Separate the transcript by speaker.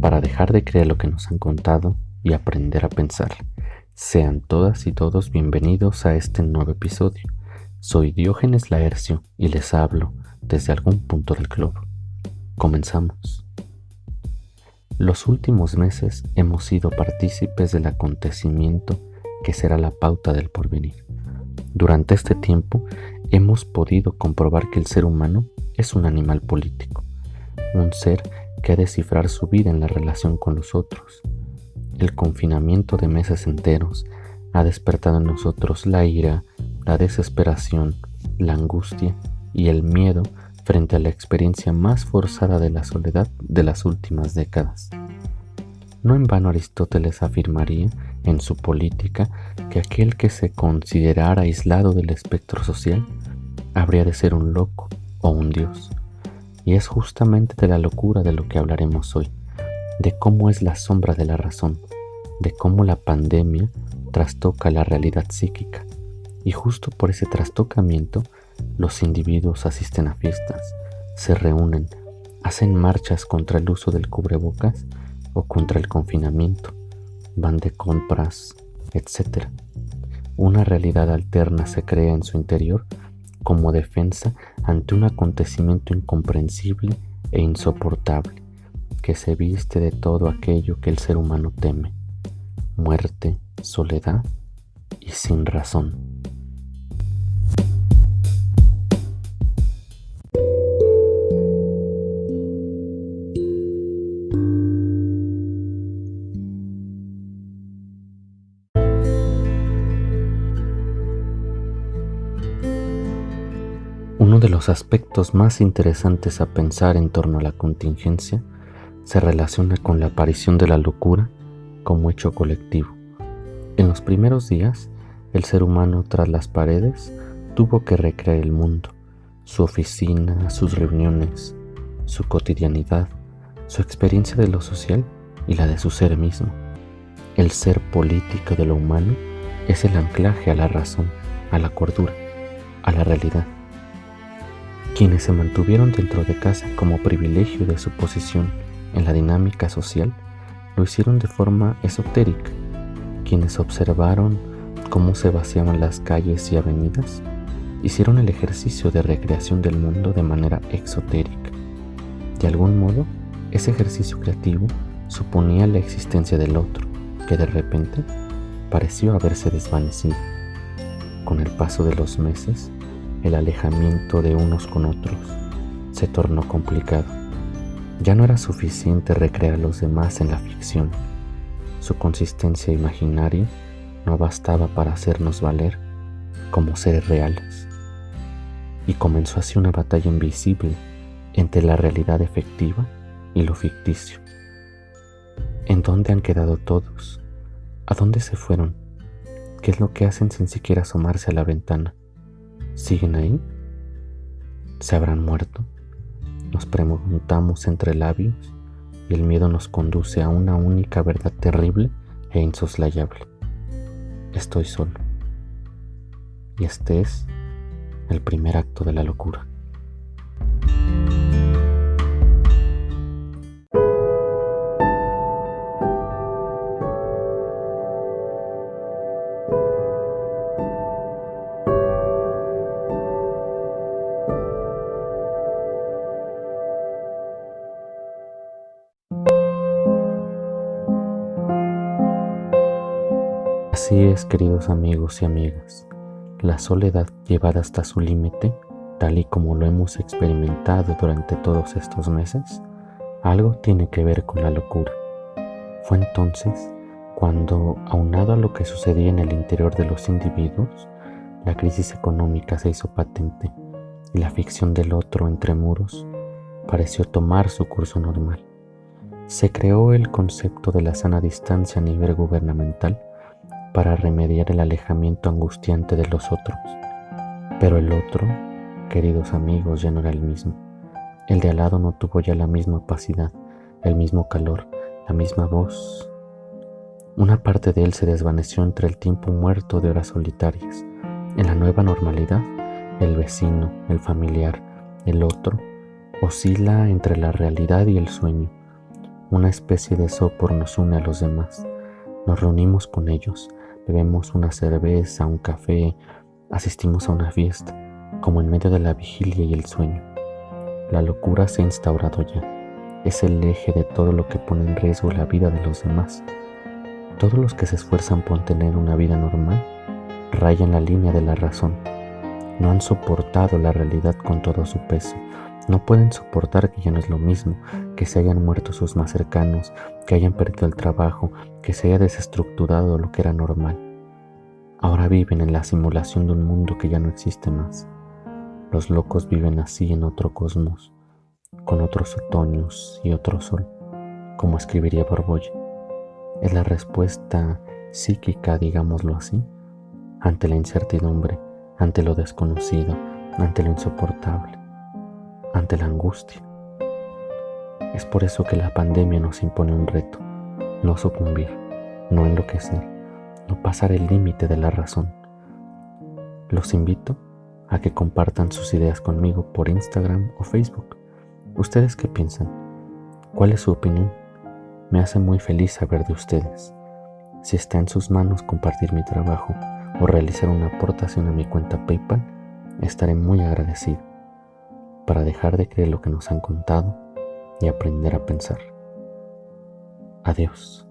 Speaker 1: para dejar de creer lo que nos han contado y aprender a pensar. Sean todas y todos bienvenidos a este nuevo episodio. Soy Diógenes Laercio y les hablo desde algún punto del globo. Comenzamos. Los últimos meses hemos sido partícipes del acontecimiento que será la pauta del porvenir. Durante este tiempo hemos podido comprobar que el ser humano es un animal político, un ser que ha de descifrar su vida en la relación con los otros. El confinamiento de meses enteros ha despertado en nosotros la ira, la desesperación, la angustia y el miedo frente a la experiencia más forzada de la soledad de las últimas décadas. No en vano Aristóteles afirmaría en su Política que aquel que se considerara aislado del espectro social habría de ser un loco o un dios. Y es justamente de la locura de lo que hablaremos hoy, de cómo es la sombra de la razón, de cómo la pandemia trastoca la realidad psíquica. Y justo por ese trastocamiento, los individuos asisten a fiestas, se reúnen, hacen marchas contra el uso del cubrebocas o contra el confinamiento, van de compras, etc. Una realidad alterna se crea en su interior como defensa ante un acontecimiento incomprensible e insoportable que se viste de todo aquello que el ser humano teme: muerte, soledad y sin razón. Uno de los aspectos más interesantes a pensar en torno a la contingencia se relaciona con la aparición de la locura como hecho colectivo. En los primeros días, el ser humano tras las paredes tuvo que recrear el mundo, su oficina, sus reuniones, su cotidianidad, su experiencia de lo social y la de su ser mismo. El ser político de lo humano es el anclaje a la razón, a la cordura, a la realidad. Quienes se mantuvieron dentro de casa como privilegio de su posición en la dinámica social, lo hicieron de forma esotérica. Quienes observaron cómo se vaciaban las calles y avenidas, hicieron el ejercicio de recreación del mundo de manera exotérica. De algún modo, ese ejercicio creativo suponía la existencia del otro, que de repente pareció haberse desvanecido. Con el paso de los meses, el alejamiento de unos con otros se tornó complicado. Ya no era suficiente recrear a los demás en la ficción. Su consistencia imaginaria no bastaba para hacernos valer como seres reales. Y comenzó así una batalla invisible entre la realidad efectiva y lo ficticio. ¿En dónde han quedado todos? ¿A dónde se fueron? ¿Qué es lo que hacen sin siquiera asomarse a la ventana? ¿Siguen ahí? ¿Se habrán muerto? Nos preguntamos entre labios y el miedo nos conduce a una única verdad terrible e insoslayable: estoy solo. Y este es el primer acto de la locura. Así es, queridos amigos y amigas, la soledad llevada hasta su límite, tal y como lo hemos experimentado durante todos estos meses, algo tiene que ver con la locura. Fue entonces cuando, aunado a lo que sucedía en el interior de los individuos, la crisis económica se hizo patente y la ficción del otro entre muros pareció tomar su curso normal. Se creó el concepto de la sana distancia a nivel gubernamental para remediar el alejamiento angustiante de los otros. Pero el otro, queridos amigos, ya no era el mismo. El de al lado no tuvo ya la misma opacidad, el mismo calor, la misma voz. Una parte de él se desvaneció entre el tiempo muerto de horas solitarias. En la nueva normalidad, el vecino, el familiar, el otro, oscila entre la realidad y el sueño, Una especie de sopor nos une a los demás. Nos reunimos con ellos, bebemos una cerveza, un café, asistimos a una fiesta, como en medio de la vigilia y el sueño. La locura se ha instaurado ya. Es el eje de todo lo que pone en riesgo la vida de los demás. Todos los que se esfuerzan por tener una vida normal rayan la línea de la razón. No han soportado la realidad con todo su peso. No pueden soportar que ya no es lo mismo, que se hayan muerto sus más cercanos, que hayan perdido el trabajo, que se haya desestructurado lo que era normal. Ahora viven en la simulación de un mundo que ya no existe más. Los locos viven así en otro cosmos, con otros otoños y otro sol, como escribiría Borbolla. Es la respuesta psíquica, digámoslo así, ante la incertidumbre, ante lo desconocido, ante lo insoportable, ante la angustia. Es por eso que la pandemia nos impone un reto: no sucumbir, no enloquecer, no pasar el límite de la razón. Los invito a que compartan sus ideas conmigo por Instagram o Facebook. ¿Ustedes qué piensan? ¿Cuál es su opinión? Me hace muy feliz saber de ustedes. Si está en sus manos compartir mi trabajo o realizar una aportación a mi cuenta PayPal, estaré muy agradecido para dejar de creer lo que nos han contado y aprender a pensar. Adiós.